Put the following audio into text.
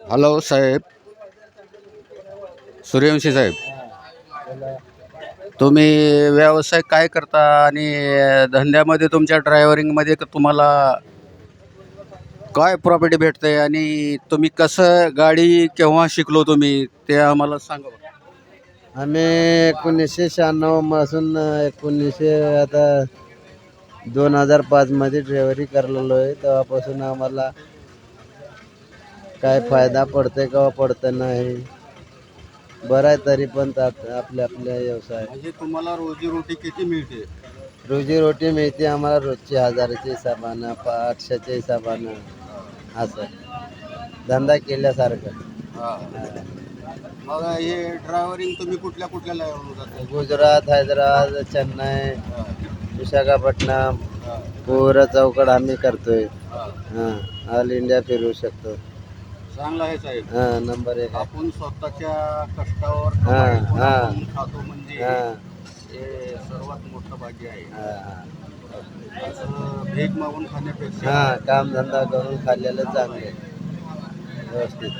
Hello साहेब, सूर्यवंशी साहेब, तुम्ही व्यवसाय काय करता आणि धंद्यामध्ये तुमच्या ड्रायव्हरिंगमध्ये तुम्हाला काय प्रॉफिट भेटते आणि तुम्ही कसं गाडी केव्हा शिकलो तुम्ही ते आम्हाला सांगा. आम्ही 1996 पासून 1900 आता 2005 मध्ये ड्रायव्हरी करलेलो आहे. तेव्हापासून आम्हाला काय फायदा पडते किंवा पडत नाही, बरं आहे. तरी पण आपल्या आपल्या व्यवसाय म्हणजे तुम्हाला रोजीरोटी किती मिळते? रोजीरोटी मिळते आम्हाला रोजची 1000च्या हिशोबानं, 800च्या हिशोबानं, असं धंदा केल्यासारखं. मग हे ड्रायव्हरिंग तुम्ही कुठल्या कुठल्या लाईनवर जाता? गुजरात, हैदराबाद, चेन्नई, विशाखापट्टणम, पूरा चौकड आम्ही करतोय. ऑल इंडिया फिरू शकतो. चांगला आहे साहेब. नंबर 1 आहे. आपण स्वतःच्या कष्टावर हां, कमाई हां. करून खातो म्हणजे हां, हे सर्वात मोठं भाग्य आहे. हां. असं भीक मागून खाण्यापेक्षा कामधंदा करून खाल्लेलं चांगले, व्यवस्थित.